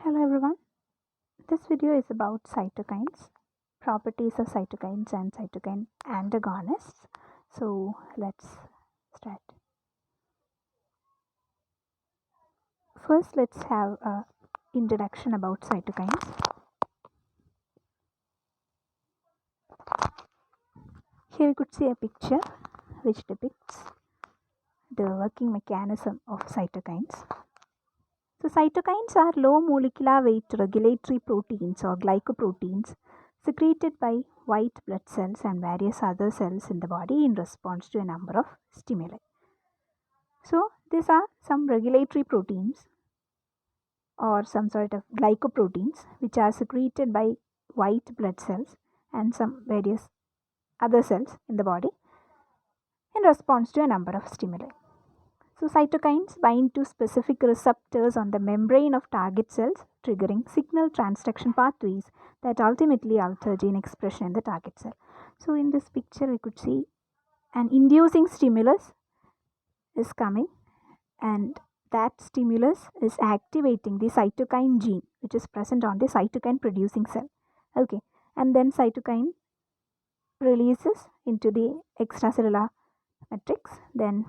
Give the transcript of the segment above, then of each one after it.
Hello everyone. This video is about cytokines, properties of cytokines and cytokine antagonists. So let's start. First, let's have a introduction about cytokines. Here we could see a picture which depicts the working mechanism of cytokines. So cytokines are low molecular weight regulatory proteins or glycoproteins secreted by white blood cells and various other cells in the body in response to a number of stimuli. So these are some regulatory proteins or some sort of glycoproteins which are secreted by white blood cells and some various other cells in the body in response to a number of stimuli. So cytokines bind to specific receptors on the membrane of target cells, triggering signal transduction pathways that ultimately alter gene expression in the target cell. So in this picture we could see an inducing stimulus is coming, and that stimulus is activating the cytokine gene which is present on the cytokine producing cell. Okay, and then cytokine releases into the extracellular matrix. Then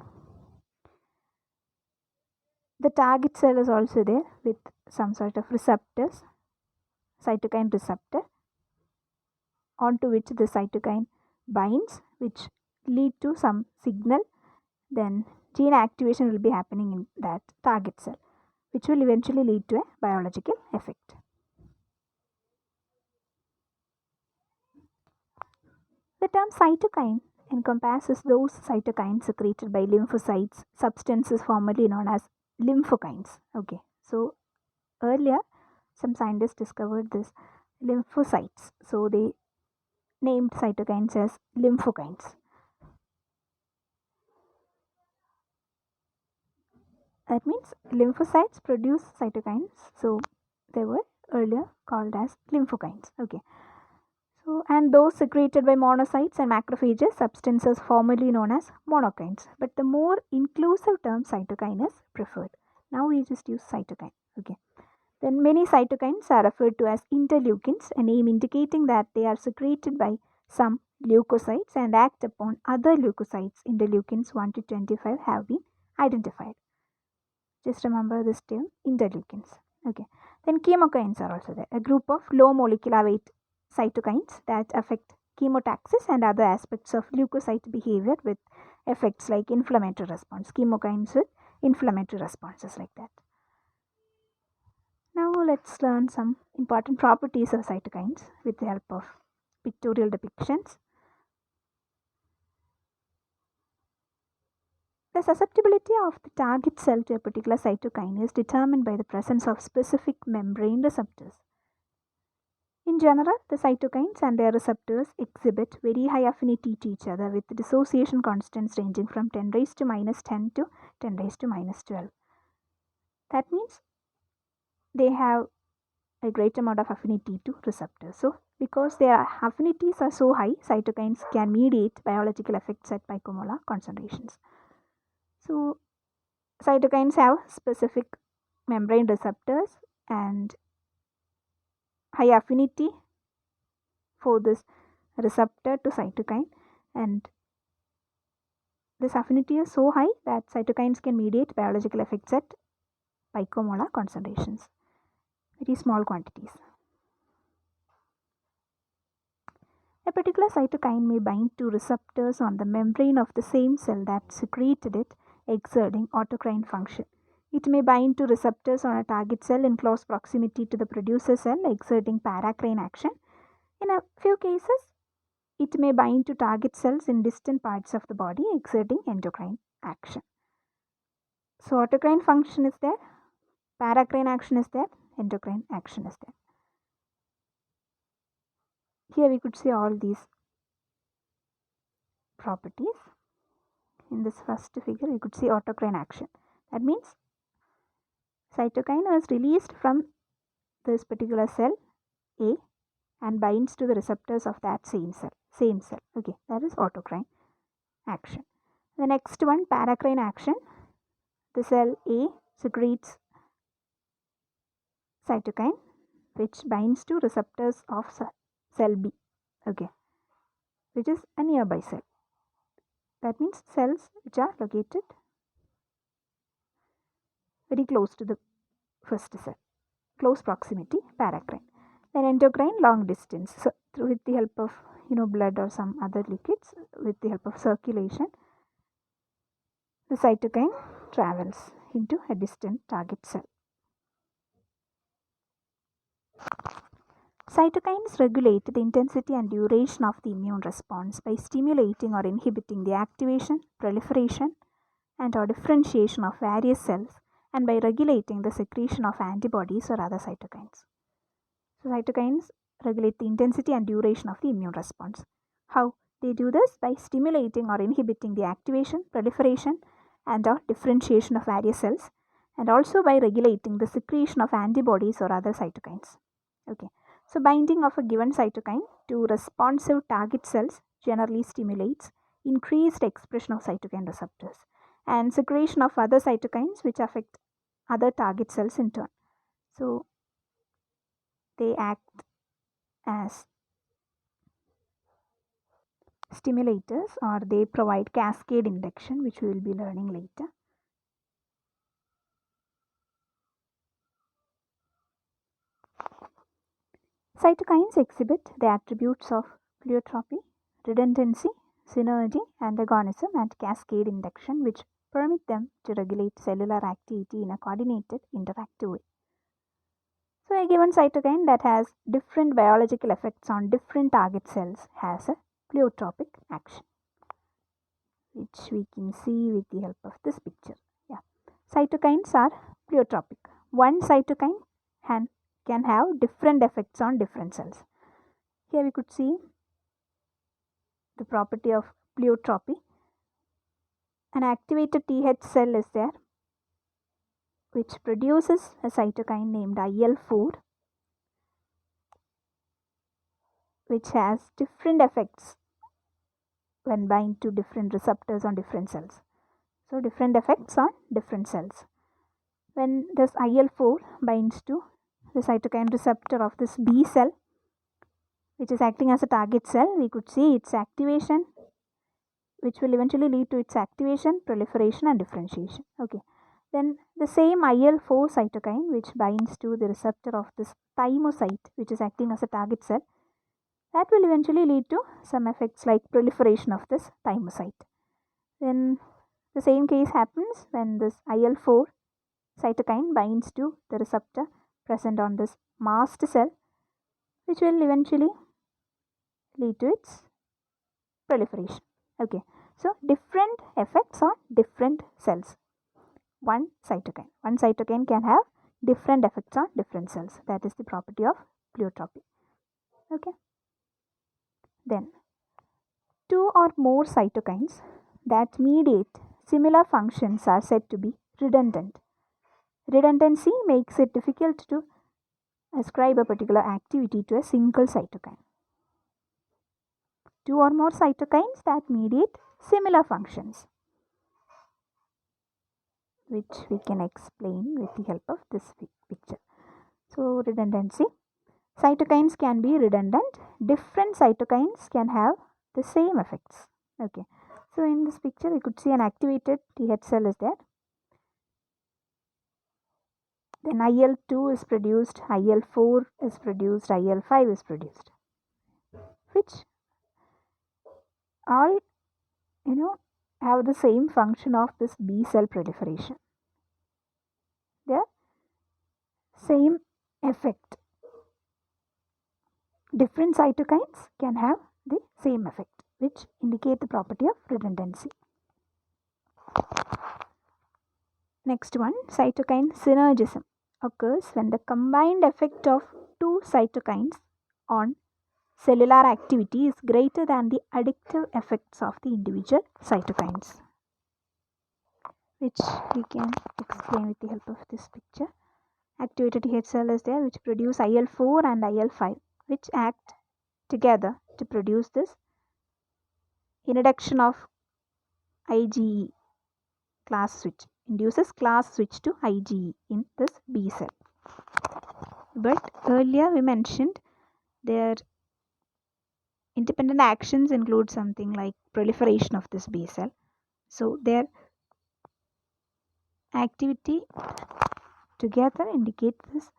the target cell is also there with some sort of receptors, cytokine receptor, onto which the cytokine binds, which lead to some signal. Then gene activation will be happening in that target cell, which will eventually lead to a biological effect. The term cytokine encompasses those cytokines secreted by lymphocytes, substances formerly known as lymphokines. Okay, so earlier some scientists discovered this lymphocytes, so they named cytokines as lymphokines. That means lymphocytes produce cytokines, so they were earlier called as lymphokines. Okay, so and those secreted by monocytes and macrophages, substances formerly known as monokines, but the more inclusive term cytokine is preferred. Now we just use cytokine. Okay, then many cytokines are referred to as interleukins, a name indicating that they are secreted by some leukocytes and act upon other leukocytes. Interleukins 1 to 25 have been identified. Just remember this term, interleukins. Okay, then chemokines are also there, a group of low molecular weight cytokines that affect chemotaxis and other aspects of leukocyte behavior with effects like inflammatory response. Chemokines with inflammatory responses like that. Now let's learn some important properties of cytokines with the help of pictorial depictions. The susceptibility of the target cell to a particular cytokine is determined by the presence of specific membrane receptors. In general, the cytokines and their receptors exhibit very high affinity to each other with dissociation constants ranging from 10 raised to minus 10 to 10 raised to minus 12. That means they have a great amount of affinity to receptors. So, because their affinities are so high, cytokines can mediate biological effects at picomolar concentrations. So, cytokines have specific membrane receptors and high affinity for this receptor to cytokine, and this affinity is so high that cytokines can mediate biological effects at picomolar concentrations, very small quantities. A particular cytokine may bind to receptors on the membrane of the same cell that secreted it, exerting autocrine function. It may bind to receptors on a target cell in close proximity to the producer cell, exerting paracrine action. In a few cases, it may bind to target cells in distant parts of the body, exerting endocrine action. So, autocrine function is there, paracrine action is there, endocrine action is there. Here we could see all these properties. In this first figure, you could see autocrine action. That means cytokine is released from this particular cell A and binds to the receptors of that same cell. Okay, that is autocrine action. The next one, paracrine action. The cell A secretes cytokine which binds to receptors of cell B, okay, which is a nearby cell. That means cells which are located very close to the first cell, close proximity, paracrine. Then endocrine, long distance. So with the help of blood or some other liquids, with the help of circulation, the cytokine travels into a distant target cell. Cytokines regulate the intensity and duration of the immune response by stimulating or inhibiting the activation, proliferation, and or differentiation of various cells, and by regulating the secretion of antibodies or other cytokines. So cytokines regulate the intensity and duration of the immune response. How? They do this by stimulating or inhibiting the activation, proliferation, and or differentiation of various cells, and also by regulating the secretion of antibodies or other cytokines. Okay. So binding of a given cytokine to responsive target cells generally stimulates increased expression of cytokine receptors and secretion of other cytokines which affect other target cells in turn. So they act as stimulators, or they provide cascade induction, which we will be learning later. Cytokines exhibit the attributes of pleiotropy, redundancy, synergy, antagonism, and cascade induction, which permit them to regulate cellular activity in a coordinated, interactive way. So a given cytokine that has different biological effects on different target cells has a pleiotropic action, which we can see with the help of this picture. Yeah, cytokines are pleiotropic. One cytokine can have different effects on different cells. Here we could see the property of pleiotropy. An activated Th cell is there which produces a cytokine named IL-4, which has different effects when bind to different receptors on different cells. So different effects on different cells. When this IL-4 binds to the cytokine receptor of this B cell, which is acting as a target cell, we could see its activation, which will eventually lead to its activation, proliferation, and differentiation. Okay. Then the same IL-4 cytokine which binds to the receptor of this thymocyte, which is acting as a target cell, that will eventually lead to some effects like proliferation of this thymocyte. Then the same case happens when this IL-4 cytokine binds to the receptor present on this mast cell, which will eventually lead to its proliferation. Okay, so different effects on different cells. One cytokine can have different effects on different cells. That is the property of pleiotropy. Okay. Then two or more cytokines that mediate similar functions are said to be redundant. Redundancy makes it difficult to ascribe a particular activity to a single cytokine. Two or more cytokines that mediate similar functions, which we can explain with the help of this picture. So redundancy. Cytokines can be redundant. Different cytokines can have the same effects. Okay. So in this picture, we could see an activated Th cell is there. Then IL-2 is produced, IL-4 is produced, IL-5 is produced, which all have the same function of this B cell proliferation. They are same effect. Different cytokines can have the same effect, which indicate the property of redundancy. Next one, cytokine synergism occurs when the combined effect of two cytokines on cellular activity is greater than the additive effects of the individual cytokines, which we can explain with the help of this picture. Activated Th cell is there which produce IL-4 and IL-5, which act together to produce this induction of IgE class switch, induces class switch to IgE in this B cell. But earlier we mentioned their independent actions include something like proliferation of this B cell. So their activity together indicate this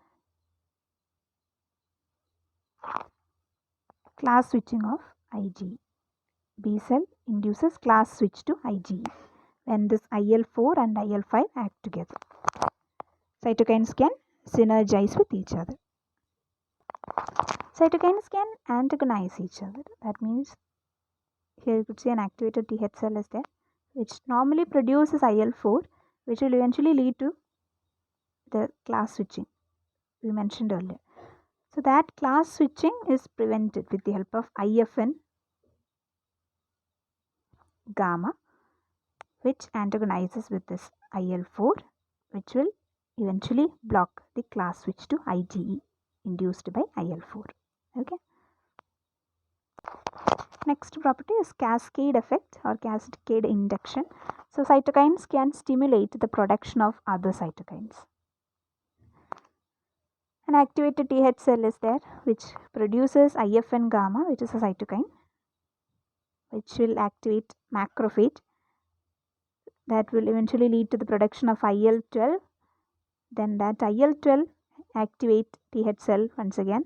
class switching of IgE. B cell induces class switch to IgE when this IL-4 and IL-5 act together. Cytokines can synergize with each other. Cytokines can antagonize each other. That means here you could see an activated Th cell is there, which normally produces IL-4, which will eventually lead to the class switching we mentioned earlier. So that class switching is prevented with the help of IFN gamma, which antagonizes with this IL-4, which will eventually block the class switch to IgE induced by IL-4. Okay. Next property is cascade effect or cascade induction. So cytokines can stimulate the production of other cytokines. An activated Th cell is there which produces IFN gamma, which is a cytokine, which will activate macrophage. That will eventually lead to the production of IL-12. Then that IL-12 activate Th cell once again.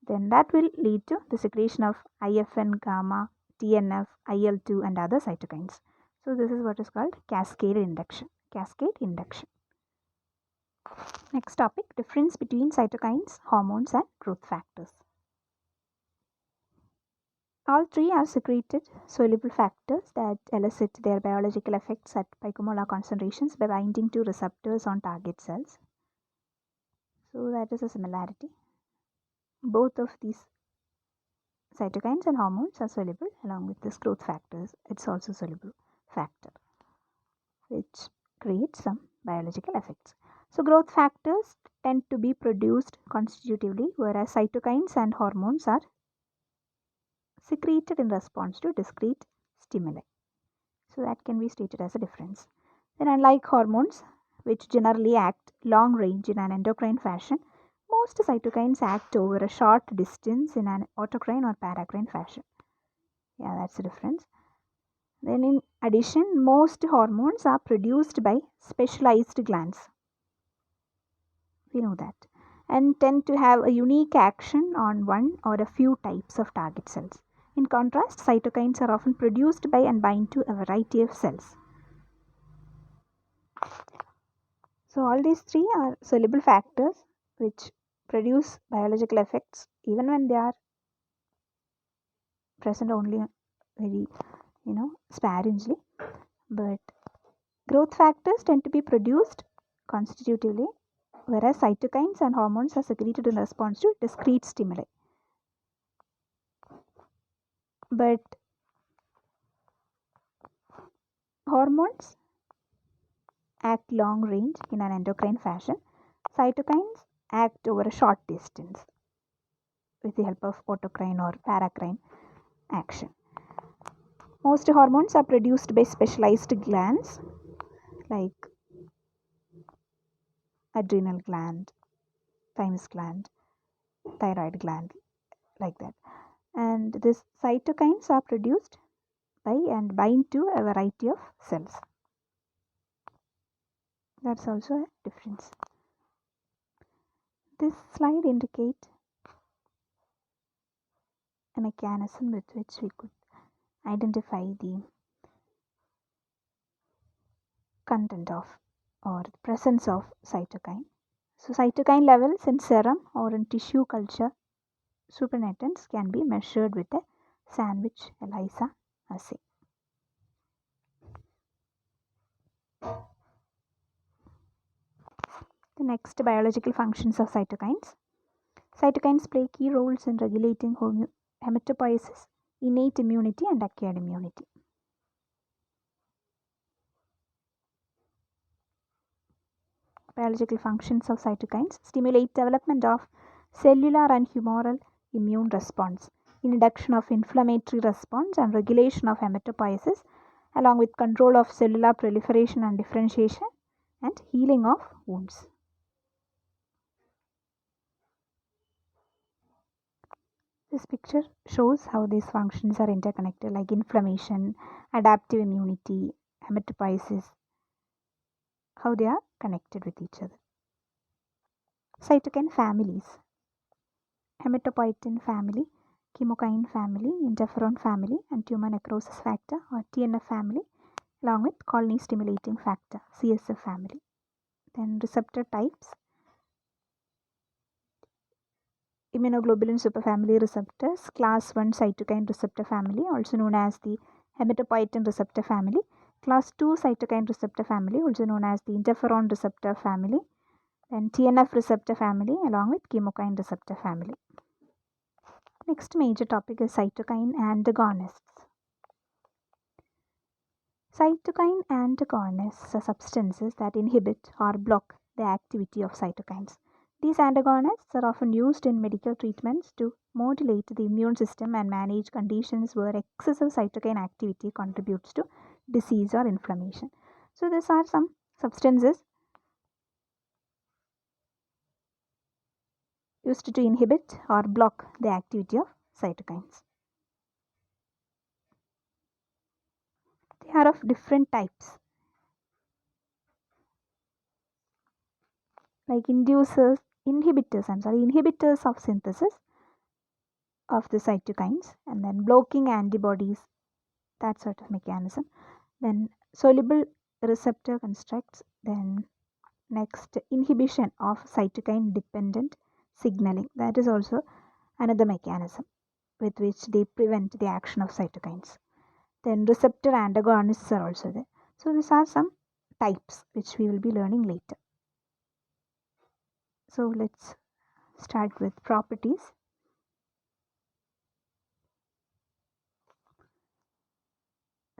Then that will lead to the secretion of IFN gamma, TNF, IL-2 and other cytokines. So this is what is called cascade induction. Cascade induction. Next topic, difference between cytokines, hormones and growth factors. All three are secreted soluble factors that elicit their biological effects at picomolar concentrations by binding to receptors on target cells. So that is a similarity. Both of these cytokines and hormones are soluble along with this growth factors. It's also soluble factor which creates some biological effects. So growth factors tend to be produced constitutively, whereas cytokines and hormones are secreted in response to discrete stimuli. So that can be stated as a difference. Then unlike hormones, which generally act long range in an endocrine fashion, most cytokines act over a short distance in an autocrine or paracrine fashion. Yeah, that's the difference. Then in addition, most hormones are produced by specialized glands. We know that. And tend to have a unique action on one or a few types of target cells. In contrast, cytokines are often produced by and bind to a variety of cells. So all these three are soluble factors which produce biological effects even when they are present only very sparingly. But growth factors tend to be produced constitutively, whereas cytokines and hormones are secreted in response to discrete stimuli. But hormones act long range in an endocrine fashion. Cytokines act over a short distance with the help of autocrine or paracrine action. Most hormones are produced by specialized glands like adrenal gland, thymus gland, thyroid gland, like that. And these cytokines are produced by and bind to a variety of cells. That's also a difference. This slide indicates a mechanism with which we could identify the content of or the presence of cytokine. So cytokine levels in serum or in tissue culture supernatant can be measured with a Sandwich ELISA assay. The next, biological functions of cytokines. Cytokines play key roles in regulating hematopoiesis, innate immunity and acquired immunity. Biological functions of cytokines stimulate development of cellular and humoral immune response, induction of inflammatory response and regulation of hematopoiesis, along with control of cellular proliferation and differentiation and healing of wounds. This picture shows how these functions are interconnected, like inflammation, adaptive immunity, hematopoiesis, how they are connected with each other. Cytokine families: hematopoietin family, chemokine family, interferon family, and tumor necrosis factor or TNF family, along with colony stimulating factor CSF family. Then receptor types: immunoglobulin superfamily receptors, class 1 cytokine receptor family, also known as the hematopoietin receptor family, class 2 cytokine receptor family, also known as the interferon receptor family, then TNF receptor family, along with chemokine receptor family. Next major topic is cytokine antagonists. Cytokine antagonists are substances that inhibit or block the activity of cytokines. These antagonists are often used in medical treatments to modulate the immune system and manage conditions where excessive cytokine activity contributes to disease or inflammation. So these are some substances used to inhibit or block the activity of cytokines. They are of different types, like inhibitors of synthesis of the cytokines, and then blocking antibodies, that sort of mechanism. Then soluble receptor constructs, then next inhibition of cytokine dependent signaling, that is also another mechanism with which they prevent the action of cytokines. Then receptor antagonists are also there. So these are some types which we will be learning later. So let's start with properties.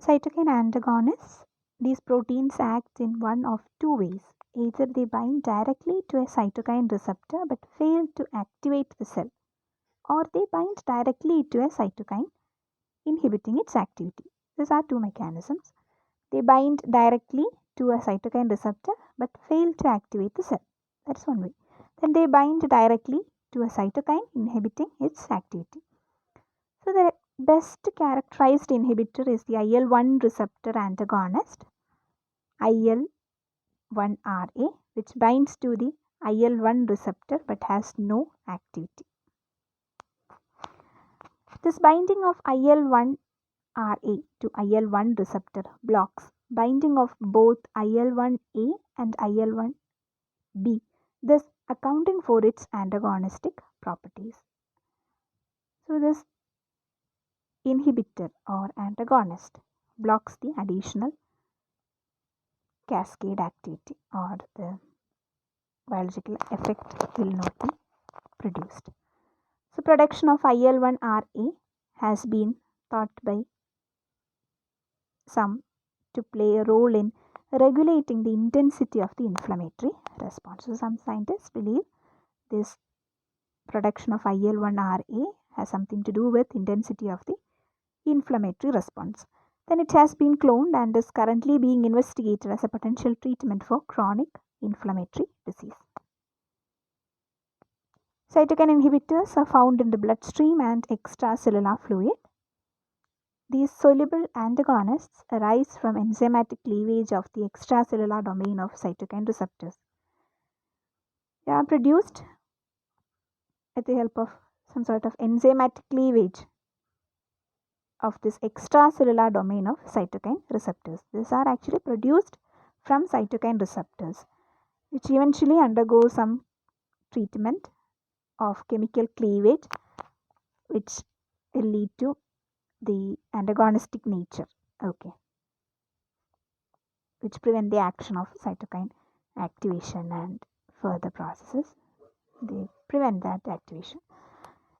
Cytokine antagonists, these proteins act in one of two ways. Either they bind directly to a cytokine receptor but fail to activate the cell, or they bind directly to a cytokine, inhibiting its activity. These are two mechanisms. They bind directly to a cytokine receptor but fail to activate the cell. That's one way. Then they bind directly to a cytokine, inhibiting its activity. So the best characterized inhibitor is the IL-1 receptor antagonist, IL-1RA, which binds to the IL-1 receptor but has no activity. This binding of IL-1RA to IL-1 receptor blocks binding of both IL-1A and IL-1B, thus accounting for its antagonistic properties. So this inhibitor or antagonist blocks the additional cascade activity, or the biological effect will not be produced. So production of IL-1RA has been thought by some to play a role in regulating the intensity of the inflammatory response. So some scientists believe this production of IL-1RA has something to do with intensity of the inflammatory response. Then it has been cloned and is currently being investigated as a potential treatment for chronic inflammatory disease. Cytokine inhibitors are found in the bloodstream and extracellular fluid. These soluble antagonists arise from enzymatic cleavage of the extracellular domain of cytokine receptors. They are produced with the help of some sort of enzymatic cleavage of this extracellular domain of cytokine receptors. These are actually produced from cytokine receptors, which eventually undergo some treatment of chemical cleavage, which will lead to the antagonistic nature, which prevent the action of cytokine activation and further processes. They prevent that activation.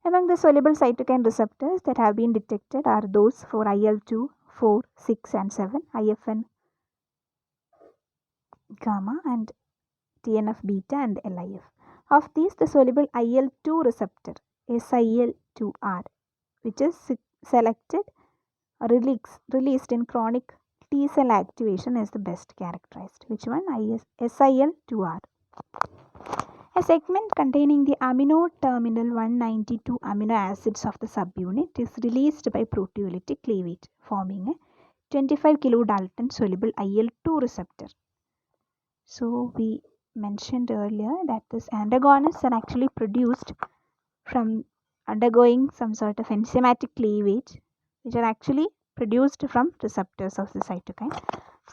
Among the soluble cytokine receptors that have been detected are those for IL-2, 4, 6 and 7, IFN gamma and TNF beta and LIF. Of these, the soluble IL-2 receptor, SIL2R, which is selected or released in chronic T cell activation, is the best characterized. Which one? SIL2R. A segment containing the amino terminal 192 amino acids of the subunit is released by proteolytic cleavage, forming a 25 kilodalton soluble IL-2 receptor. So we mentioned earlier that these antagonists are actually produced from undergoing some sort of enzymatic cleavage, which are actually produced from receptors of the cytokine.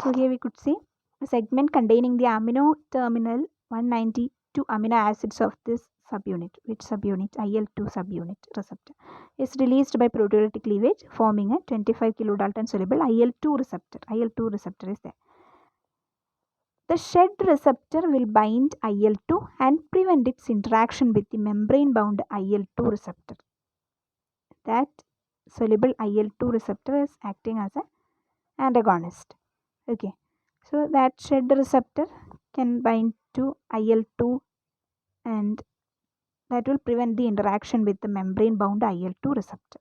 So here we could see a segment containing the amino terminal 192 amino acids of this subunit, which subunit IL-2 subunit receptor is released by proteolytic cleavage, forming a 25 kilodalton soluble IL-2 receptor. IL-2 receptor is there. The shed receptor will bind IL-2 and prevent its interaction with the membrane-bound IL-2 receptor. That soluble IL-2 receptor is acting as an antagonist. Okay, so that shed receptor can bind to IL-2 and that will prevent the interaction with the membrane-bound IL-2 receptor.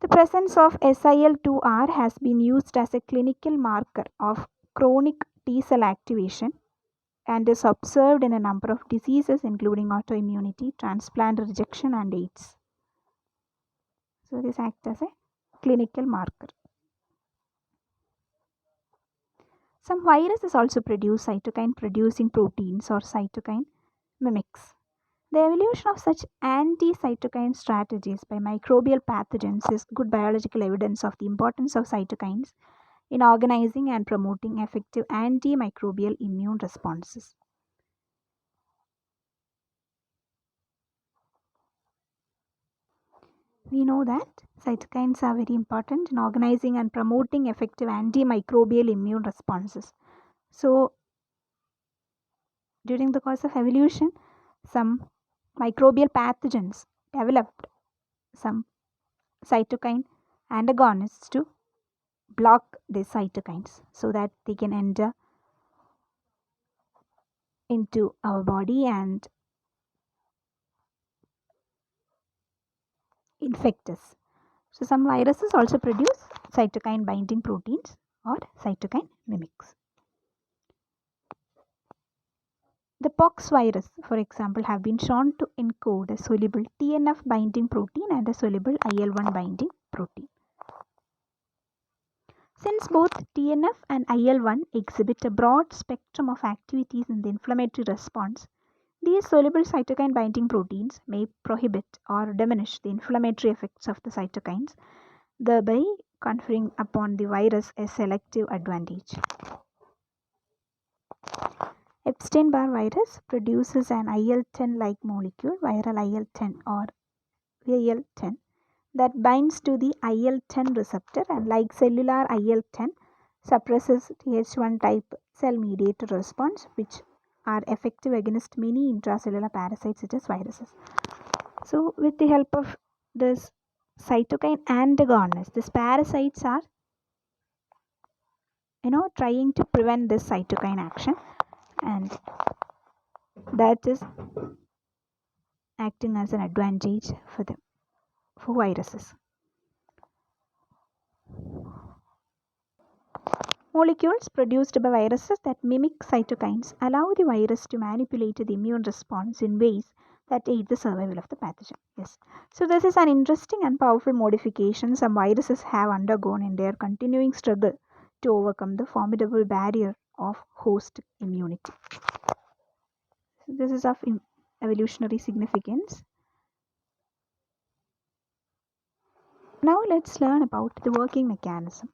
The presence of SIL2R has been used as a clinical marker of chronic T-cell activation and is observed in a number of diseases including autoimmunity, transplant rejection and AIDS. So this acts as a clinical marker. Some viruses also produce cytokine producing proteins or cytokine mimics. The evolution of such anti-cytokine strategies by microbial pathogens is good biological evidence of the importance of cytokines in organizing and promoting effective antimicrobial immune responses. We know that cytokines are very important in organizing and promoting effective antimicrobial immune responses. So, during the course of evolution, some microbial pathogens developed some cytokine antagonists to block these cytokines so that they can enter into our body and infect us. So some viruses also produce cytokine binding proteins or cytokine mimics. The pox virus, for example, have been shown to encode a soluble TNF binding protein and a soluble IL-1 binding protein. Since both TNF and IL-1 exhibit a broad spectrum of activities in the inflammatory response, these soluble cytokine binding proteins may prohibit or diminish the inflammatory effects of the cytokines, thereby conferring upon the virus a selective advantage. Epstein-Barr virus produces an IL-10-like molecule, viral IL-10 or VIL-10, that binds to the IL-10 receptor and, like cellular IL-10, suppresses Th1 type cell-mediated response, which are effective against many intracellular parasites such as viruses. So, with the help of this cytokine antagonist, these parasites are trying to prevent this cytokine action, and that is acting as an advantage for them, for viruses. Molecules produced by viruses that mimic cytokines allow the virus to manipulate the immune response in ways that aid the survival of the pathogen. Yes. So this is an interesting and powerful modification some viruses have undergone in their continuing struggle to overcome the formidable barrier of host immunity. So this is of evolutionary significance. Now let's learn about the working mechanism.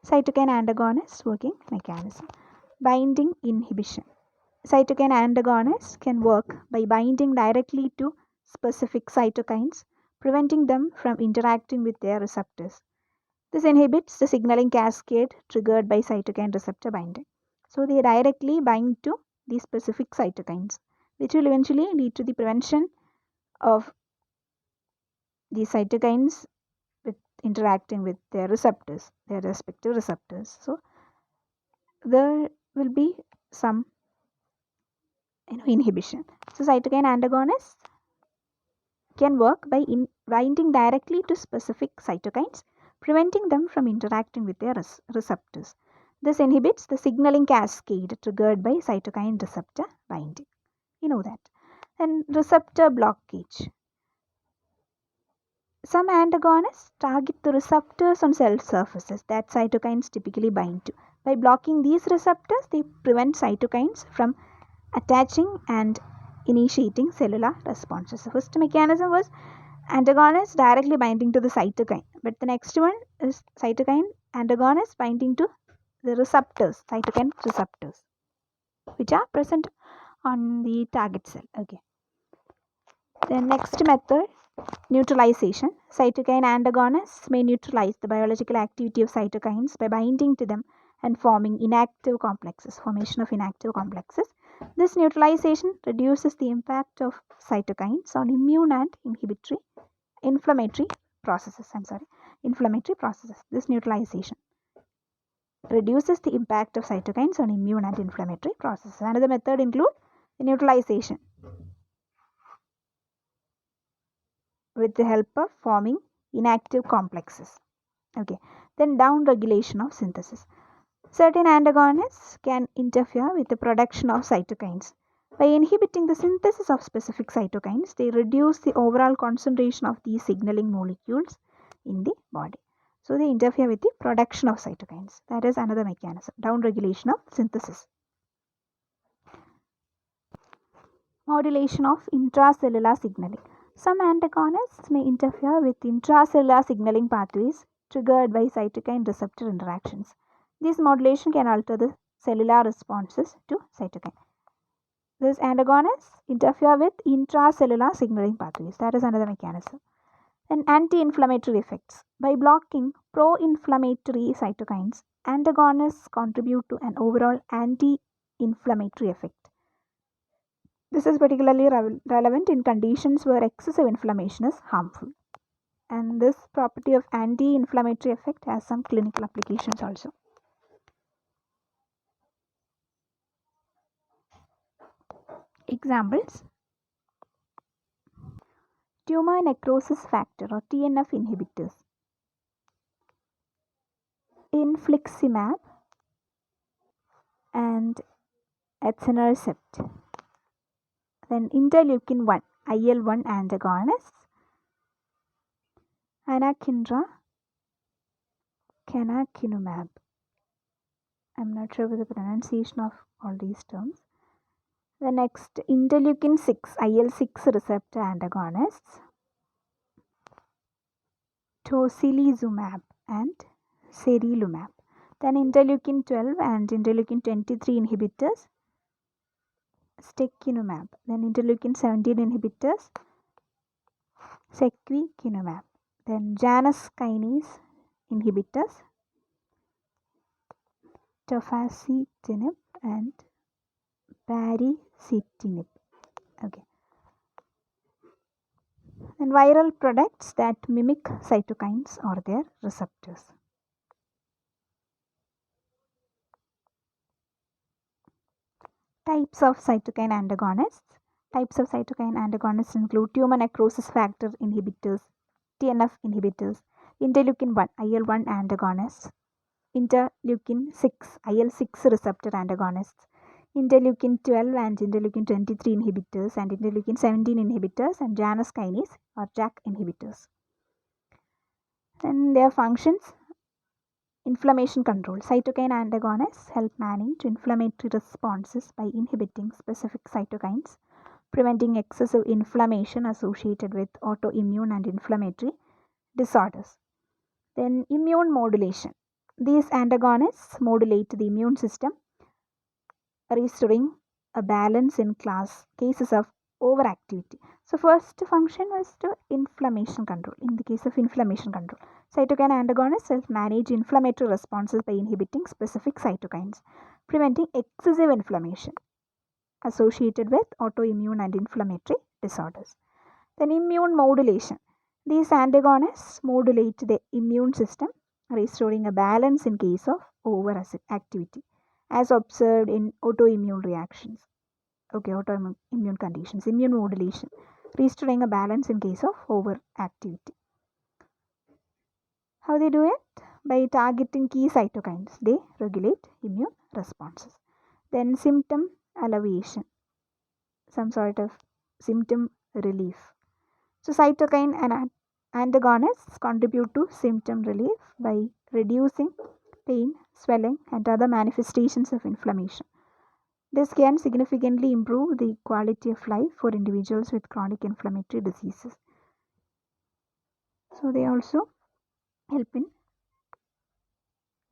Cytokine antagonist working mechanism. Binding inhibition. Cytokine antagonists can work by binding directly to specific cytokines, preventing them from interacting with their receptors. This inhibits the signaling cascade triggered by cytokine receptor binding. So they directly bind to these specific cytokines, which will eventually lead to the prevention of the cytokines with interacting with their receptors, their respective receptors. So there will be some inhibition. So cytokine antagonists can work by binding directly to specific cytokines, preventing them from interacting with their receptors. This inhibits the signaling cascade triggered by cytokine receptor binding. You know that. And receptor blockage. Some antagonists target the receptors on cell surfaces that cytokines typically bind to. By blocking these receptors, they prevent cytokines from attaching and initiating cellular responses. The first mechanism was antagonists directly binding to the cytokine, but the next one is cytokine antagonists binding to the receptors, cytokine receptors, which are present on the target cell. Okay. The next method, neutralization. Cytokine antagonists may neutralize the biological activity of cytokines by binding to them and forming inactive complexes, formation of inactive complexes. This neutralization reduces the impact of cytokines on immune and inflammatory processes. Inflammatory processes. This neutralization reduces the impact of cytokines on immune and inflammatory processes. Another method include the neutralization with the help of forming inactive complexes. Okay. Then down regulation of synthesis. Certain antagonists can interfere with the production of cytokines. By inhibiting the synthesis of specific cytokines, they reduce the overall concentration of these signaling molecules in the body. So they interfere with the production of cytokines. That is another mechanism, down regulation of synthesis. Modulation of intracellular signaling. Some antagonists may interfere with intracellular signaling pathways triggered by cytokine receptor interactions. This modulation can alter the cellular responses to cytokine. These antagonists interfere with intracellular signaling pathways. That is another mechanism. And anti-inflammatory effects. By blocking pro-inflammatory cytokines, antagonists contribute to an overall anti-inflammatory effect. This is particularly relevant in conditions where excessive inflammation is harmful. And this property of anti-inflammatory effect has some clinical applications also. Examples: tumor necrosis factor or TNF inhibitors, infliximab and etanercept. Then interleukin 1, IL-1 antagonists, anakinra, canakinumab. I'm not sure with the pronunciation of all these terms. The next, interleukin 6, IL-6 receptor antagonists, tocilizumab and serilumab. Then interleukin 12 and interleukin 23 inhibitors, secukinumab. Then interleukin 17 inhibitors, secukinumab. Then Janus kinase inhibitors, tofacitinib and baricitinib. Okay. And viral products that mimic cytokines or their receptors. Types of cytokine antagonists. Types of cytokine antagonists include tumor necrosis factor inhibitors, TNF inhibitors, interleukin 1, IL-1 antagonists, interleukin 6, IL-6 receptor antagonists, interleukin 12 and interleukin 23 inhibitors, and interleukin 17 inhibitors, and Janus kinase or JAK inhibitors. Then their functions: inflammation control. Cytokine antagonists help manage inflammatory responses by inhibiting specific cytokines, preventing excessive inflammation associated with autoimmune and inflammatory disorders. Then immune modulation. These antagonists modulate the immune system, restoring a balance in cases of overactivity. So first function was to inflammation control. In the case of inflammation control, cytokine antagonists help manage inflammatory responses by inhibiting specific cytokines, preventing excessive inflammation associated with autoimmune and inflammatory disorders. Then immune modulation. These antagonists modulate the immune system, restoring a balance in case of overactivity, as observed in autoimmune reactions. Okay, autoimmune conditions. Immune modulation, restoring a balance in case of overactivity. How they do it? by targeting key cytokines. They regulate immune responses. Then symptom alleviation, some sort of symptom relief. So cytokine and antagonists contribute to symptom relief by reducing pain, swelling, and other manifestations of inflammation. This can significantly improve the quality of life for individuals with chronic inflammatory diseases. So they also help in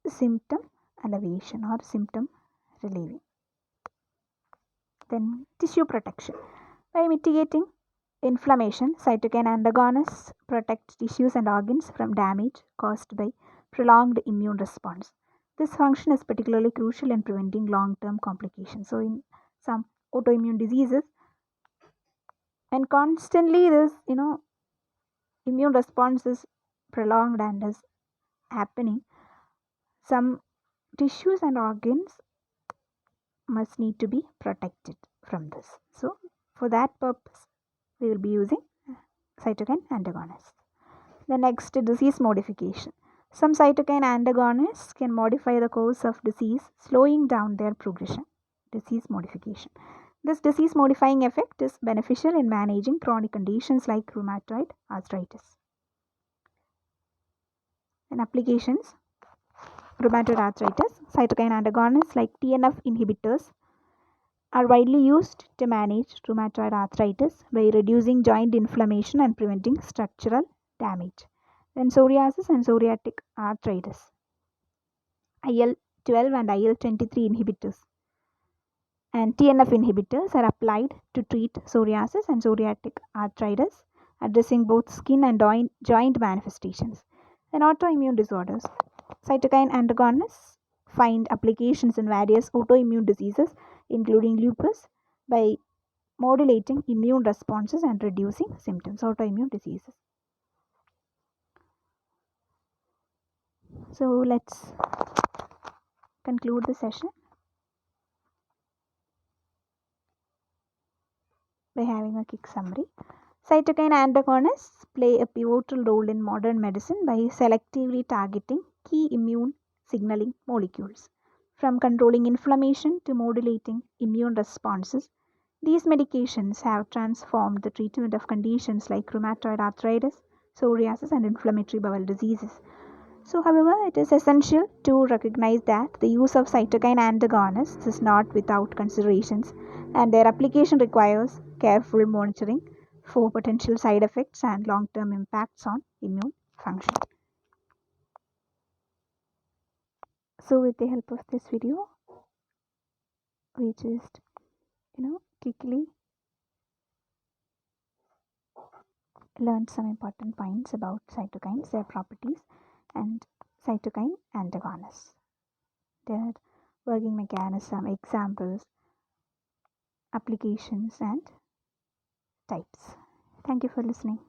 symptom alleviation or symptom relieving. Then tissue protection. By mitigating inflammation, cytokine antagonists protect tissues and organs from damage caused by prolonged immune response. This function is particularly crucial in preventing long-term complications. So in some autoimmune diseases, and constantly this immune response is prolonged and is happening, some tissues and organs must need to be protected from this. So for that purpose, we will be using cytokine antagonists. The next, disease modification. Some cytokine antagonists can modify the course of disease, slowing down their progression. Disease modification. This disease modifying effect is beneficial in managing chronic conditions like rheumatoid arthritis. And applications: rheumatoid arthritis, cytokine antagonists like TNF inhibitors are widely used to manage rheumatoid arthritis by reducing joint inflammation and preventing structural damage. Then psoriasis and psoriatic arthritis. IL-12 and IL-23 inhibitors and TNF inhibitors are applied to treat psoriasis and psoriatic arthritis, addressing both skin and joint manifestations. And autoimmune disorders. Cytokine antagonists find applications in various autoimmune diseases, including lupus, by modulating immune responses and reducing symptoms. Autoimmune diseases. So let's conclude the session by having a quick summary. Cytokine antagonists play a pivotal role in modern medicine by selectively targeting key immune signaling molecules. From controlling inflammation to modulating immune responses, these medications have transformed the treatment of conditions like rheumatoid arthritis, psoriasis, and inflammatory bowel diseases. So, however, it is essential to recognize that the use of cytokine antagonists is not without considerations, and their application requires careful monitoring for potential side effects and long-term impacts on immune function. So with the help of this video, we just quickly learned some important points about cytokines, their properties, and cytokine antagonists, their working mechanism, examples, applications, and types. Thank you for listening.